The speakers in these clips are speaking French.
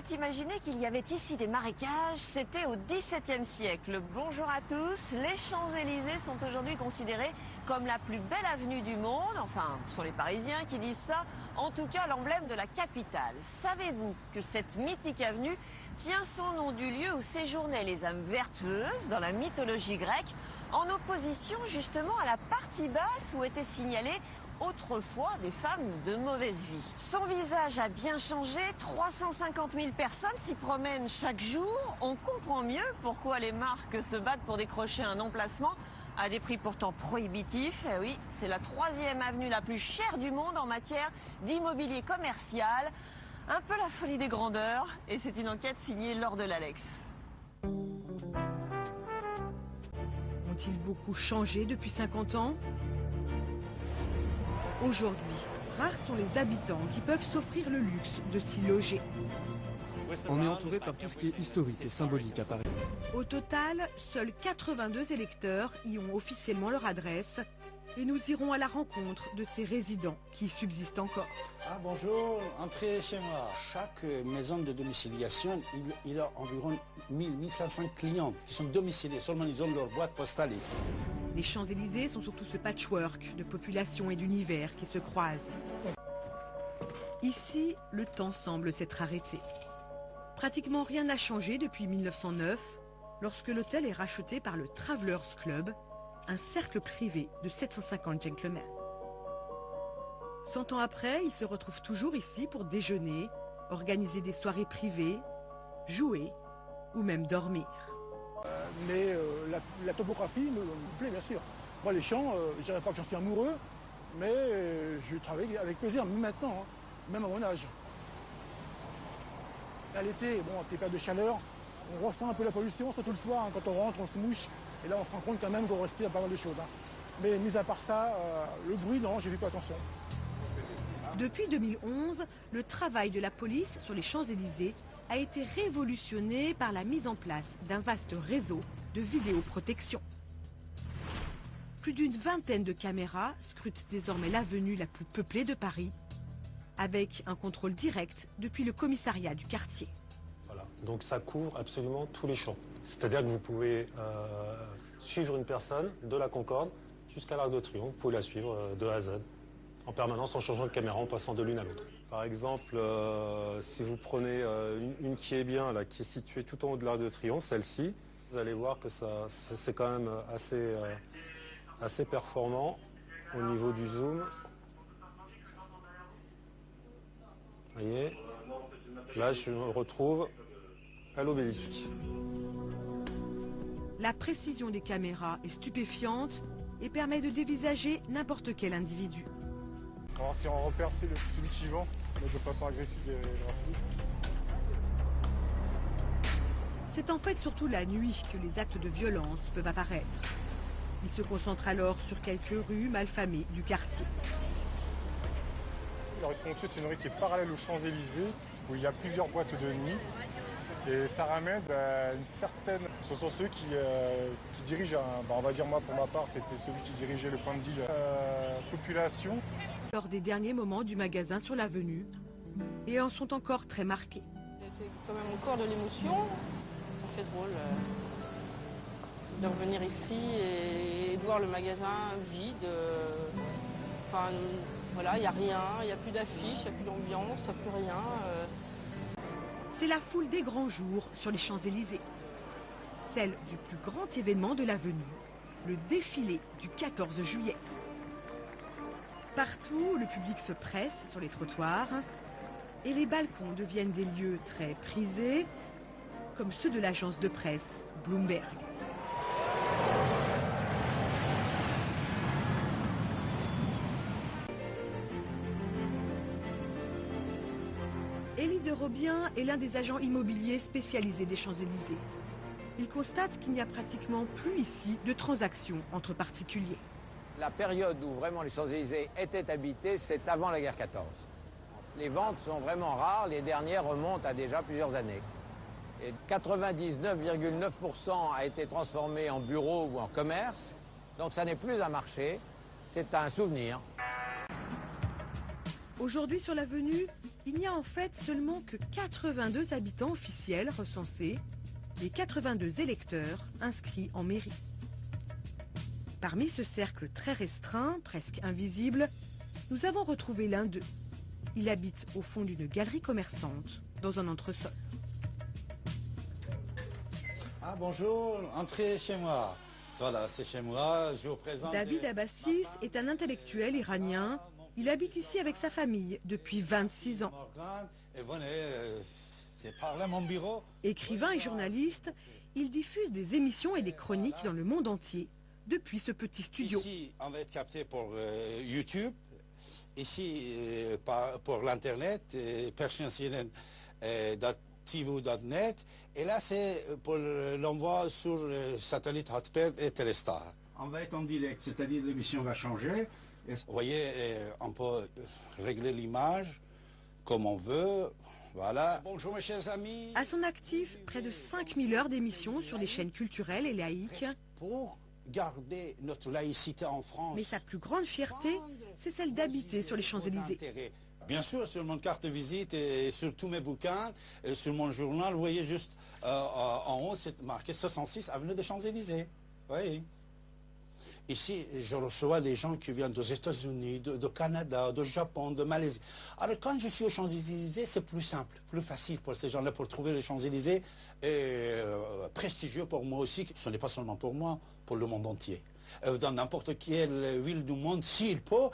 pourrait imaginer qu'il y avait ici des marécages, c'était au XVIIe siècle. Bonjour à tous, les Champs-Élysées sont aujourd'hui considérés comme la plus belle avenue du monde. Enfin, ce sont les Parisiens qui disent ça, en tout cas l'emblème de la capitale. Savez-vous que cette mythique avenue tient son nom du lieu où séjournaient les âmes vertueuses dans la mythologie grecque, en opposition justement à la partie basse où étaient signalées autrefois des femmes de mauvaise vie. Son visage a bien changé, 350 000 personnes s'y promènent chaque jour. On comprend mieux pourquoi les marques se battent pour décrocher un emplacement à des prix pourtant prohibitifs. Eh oui, c'est la 3e avenue la plus chère du monde en matière d'immobilier commercial. Un peu la folie des grandeurs, et c'est une enquête signée Laure de l'Alex. Ont-ils beaucoup changé depuis 50 ans ? Aujourd'hui, rares sont les habitants qui peuvent s'offrir le luxe de s'y loger. On est entouré par tout ce qui est historique et symbolique à Paris. Au total, seuls 82 électeurs y ont officiellement leur adresse. Et nous irons à la rencontre de ces résidents qui subsistent encore. Ah bonjour, entrez chez moi. Chaque maison de domiciliation, il a environ 1500 clients qui sont domiciliés. Seulement ils ont leur boîte postale ici. Les Champs-Élysées sont surtout ce patchwork de population et d'univers qui se croisent. Ici, le temps semble s'être arrêté. Pratiquement rien n'a changé depuis 1909, lorsque l'hôtel est racheté par le Travelers Club, un cercle privé de 750 gentlemen. 100 ans après, ils se retrouvent toujours ici pour déjeuner, organiser des soirées privées, jouer ou même dormir. Mais la topographie me plaît bien sûr. Moi les champs, je dirais pas que j'en suis amoureux, mais je travaille avec plaisir, même maintenant, hein, même à mon âge. À l'été, bon, avec les périodes de chaleur, on ressent un peu la pollution, surtout le soir, hein, quand on rentre, on se mouche, et là on se rend compte quand même qu'on respire pas mal de choses. Hein. Mais mis à part ça, le bruit, non, j'ai fait pas attention. Depuis 2011, le travail de la police sur les Champs-Élysées a été révolutionné par la mise en place d'un vaste réseau de vidéoprotection. Plus d'une vingtaine de caméras scrutent désormais l'avenue la plus peuplée de Paris, avec un contrôle direct depuis le commissariat du quartier. Voilà. Donc ça couvre absolument tous les champs. C'est-à-dire que vous pouvez suivre une personne de la Concorde jusqu'à l'Arc de Triomphe. Vous pouvez la suivre de A à Z, en permanence, en changeant de caméra, en passant de l'une à l'autre. Par exemple, si vous prenez une qui est bien, là, qui est située tout en haut de l'Arc de Triomphe, celle-ci, vous allez voir que c'est quand même assez performant au niveau du zoom. Vous voyez, là je me retrouve à l'obélisque. La précision des caméras est stupéfiante et permet de dévisager n'importe quel individu. On va voir si on repère celui qui vend, mais de façon agressive et racistique. C'est en fait surtout la nuit que les actes de violence peuvent apparaître. Ils se concentrent alors sur quelques rues malfamées du quartier. La rue de Ponthieu, c'est une rue qui est parallèle aux Champs-Élysées, où il y a plusieurs boîtes de nuit. Et ça ramène une certaine... Ce sont ceux qui dirigent, on va dire moi pour ma part, c'était celui qui dirigeait le point de deal population. Lors des derniers moments du magasin sur l'avenue, et en sont encore très marqués. C'est quand même encore de l'émotion, ça fait drôle de revenir ici et de voir le magasin vide. Enfin, voilà, il n'y a rien, il n'y a plus d'affiches, il n'y a plus d'ambiance, il n'y a plus rien. C'est la foule des grands jours sur les Champs-Élysées. Celle du plus grand événement de l'avenue, le défilé du 14 juillet. Partout, le public se presse sur les trottoirs et les balcons deviennent des lieux très prisés, comme ceux de l'agence de presse Bloomberg. Élie de Robien est l'un des agents immobiliers spécialisés des Champs-Élysées. Il constate qu'il n'y a pratiquement plus ici de transactions entre particuliers. La période où vraiment les Champs-Élysées étaient habités, c'est avant la guerre 14. Les ventes sont vraiment rares, les dernières remontent à déjà plusieurs années. Et 99,9% a été transformé en bureau ou en commerce, donc ça n'est plus un marché, c'est un souvenir. Aujourd'hui sur l'avenue, il n'y a en fait seulement que 82 habitants officiels recensés et 82 électeurs inscrits en mairie. Parmi ce cercle très restreint, presque invisible, nous avons retrouvé l'un d'eux. Il habite au fond d'une galerie commerçante, dans un entresol. Ah bonjour, entrez chez moi. Voilà, c'est chez moi, je vous présente... David Abbassis est un intellectuel iranien. Il habite ici avec sa famille depuis 26 ans. Et venez, c'est par là mon bureau. Écrivain et journaliste, il diffuse des émissions et des chroniques dans le monde entier depuis ce petit studio. Ici, on va être capté pour YouTube. Ici, pour l'Internet, persiancnn.tv.net. Et là, c'est pour l'envoi sur le satellite Hotbird et Telestar. On va être en direct, c'est-à-dire l'émission va changer. Vous voyez, on peut régler l'image comme on veut. Voilà. Bonjour mes chers amis. À son actif, près de 5000 heures d'émissions sur des chaînes culturelles et laïques. Pour garder notre laïcité en France. Mais sa plus grande fierté, c'est celle d'habiter sur les Champs-Élysées. Bien sûr, sur mon carte de visite et sur tous mes bouquins, et sur mon journal, vous voyez juste en haut, c'est marqué 66 avenue des Champs-Élysées. Oui. Ici, je reçois des gens qui viennent des États-Unis, de Canada, du Japon, de Malaisie. Alors, quand je suis aux Champs-Élysées, c'est plus simple, plus facile pour ces gens-là pour trouver les Champs-Élysées. Et prestigieux pour moi aussi. Ce n'est pas seulement pour moi, pour le monde entier. Dans n'importe quelle ville du monde, s'il peut,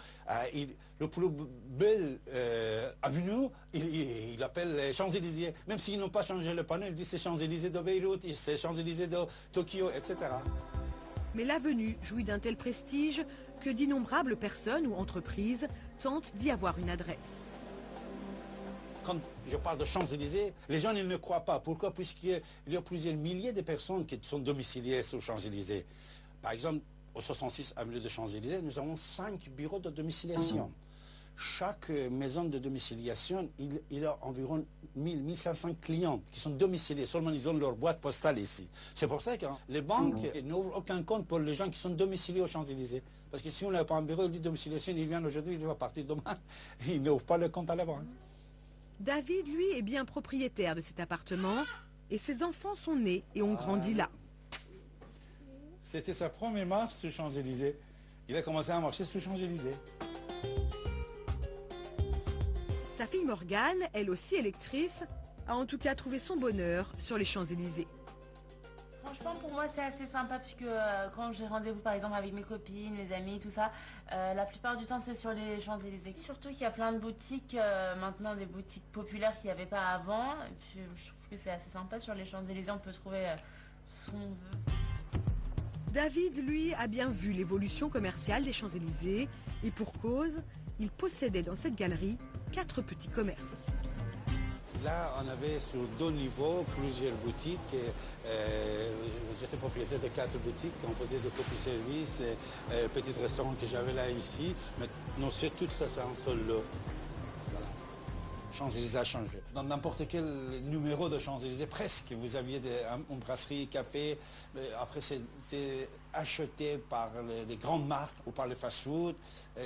le plus bel avenue, il appelle les Champs-Élysées. Même s'ils n'ont pas changé le panneau, il dit c'est Champs-Élysées de Beyrouth, c'est Champs-Élysées de Tokyo, etc. Mais l'avenue jouit d'un tel prestige que d'innombrables personnes ou entreprises tentent d'y avoir une adresse. Quand je parle de Champs-Élysées, les gens ils ne croient pas. Pourquoi? Puisqu'il y a plusieurs milliers de personnes qui sont domiciliées sur Champs-Élysées. Par exemple, au 66 avenue de Champs-Élysées, nous avons 5 bureaux de domiciliation. Chaque maison de domiciliation, il a environ 1500 clients qui sont domiciliés. Seulement, ils ont leur boîte postale ici. C'est pour ça que les banques n'ouvrent aucun compte pour les gens qui sont domiciliés aux Champs-Élysées. Parce que si on n'a pas un bureau de domiciliation, ils viennent aujourd'hui, ils vont partir demain. Ils n'ouvrent pas le compte à la banque. David, lui, est bien propriétaire de cet appartement et ses enfants sont nés et ont grandi là. C'était sa première marche sur Champs-Élysées. Il a commencé à marcher sur Champs-Élysées. Sa fille Morgane, elle aussi électrice, a en tout cas trouvé son bonheur sur les Champs-Élysées. Franchement, pour moi, c'est assez sympa puisque quand j'ai rendez-vous par exemple avec mes copines, mes amis, tout ça, la plupart du temps c'est sur les Champs-Élysées. Surtout qu'il y a plein de boutiques, maintenant des boutiques populaires qu'il n'y avait pas avant. Et puis, je trouve que c'est assez sympa sur les Champs-Élysées, on peut trouver ce qu'on veut. David, lui, a bien vu l'évolution commerciale des Champs-Élysées et pour cause, il possédait dans cette galerie 4 petits commerces. Là, on avait sur 2 niveaux plusieurs boutiques. J'étais propriétaire de 4 boutiques. On faisait des petits services, petits restaurants que j'avais là ici. Maintenant, c'est tout ça, c'est un seul lot. Voilà. Champs-Élysées a changé. Dans n'importe quel numéro de Champs-Élysées, presque, vous aviez une brasserie, café. Après, c'était acheté par les grandes marques ou par les fast-food.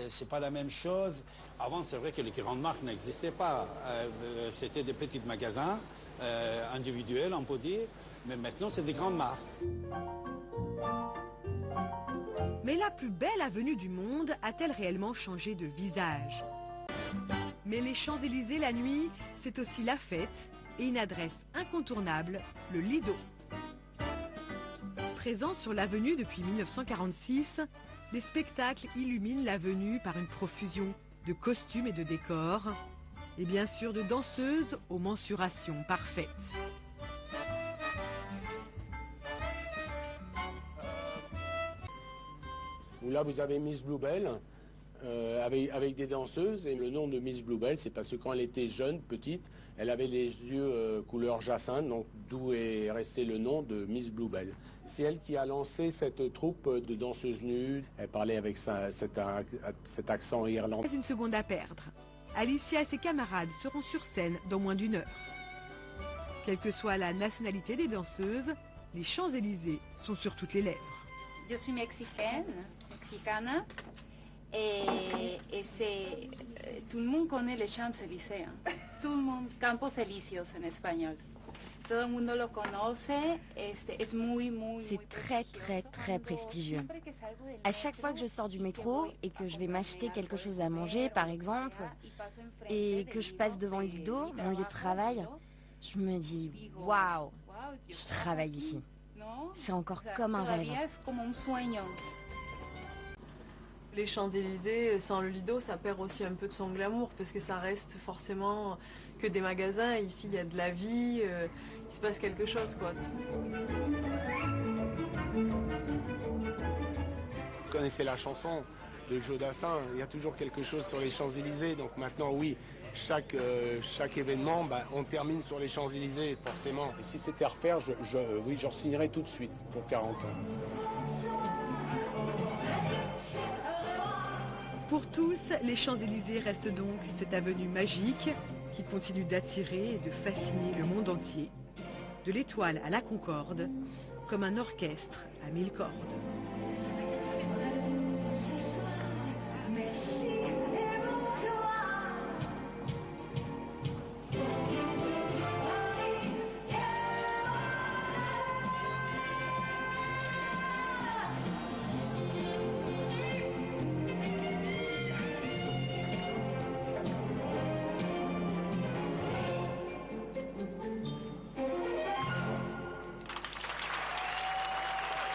C'est pas la même chose. Avant, c'est vrai que les grandes marques n'existaient pas. C'était des petits magasins individuels, on peut dire. Mais maintenant, c'est des grandes marques. Mais la plus belle avenue du monde a-t-elle réellement changé de visage? Mais les Champs-Élysées la nuit, c'est aussi la fête et une adresse incontournable, le Lido. Présent sur l'avenue depuis 1946, les spectacles illuminent l'avenue par une profusion de costumes et de décors, et bien sûr de danseuses aux mensurations parfaites. Là, vous avez Miss Bluebell avec des danseuses. Et le nom de Miss Bluebell, c'est parce que quand elle était jeune, petite, elle avait les yeux couleur jacinthe, donc d'où est resté le nom de Miss Bluebell. C'est elle qui a lancé cette troupe de danseuses nues. Elle parlait avec cet accent irlandais. Pas une seconde à perdre. Alicia et ses camarades seront sur scène dans moins d'1 heure. Quelle que soit la nationalité des danseuses, les Champs-Élysées sont sur toutes les lèvres. Je suis mexicana Tout le monde connaît les Champs-Élysées. Tout le monde, Campos Elíseos en espagnol. Todo el mundo lo conoce. C'est très prestigieux. À chaque fois que je sors du métro et que je vais m'acheter quelque chose à manger, par exemple, et que je passe devant le Lido, mon lieu de travail, je me dis « Waouh, je travaille ici ». C'est encore comme un rêve. Les Champs-Élysées, sans le Lido, ça perd aussi un peu de son glamour, parce que ça reste forcément que des magasins. Ici, il y a de la vie, il se passe quelque chose, quoi. Vous connaissez la chanson de Joe Dassin, il y a toujours quelque chose sur les Champs-Élysées. Donc maintenant, oui, chaque événement, on termine sur les Champs-Élysées, forcément. Et si c'était à refaire, oui, je re-signerais tout de suite pour 40 ans. Pour tous, les Champs-Élysées restent donc cette avenue magique qui continue d'attirer et de fasciner le monde entier, de l'Étoile à la Concorde, comme un orchestre à 1000 cordes.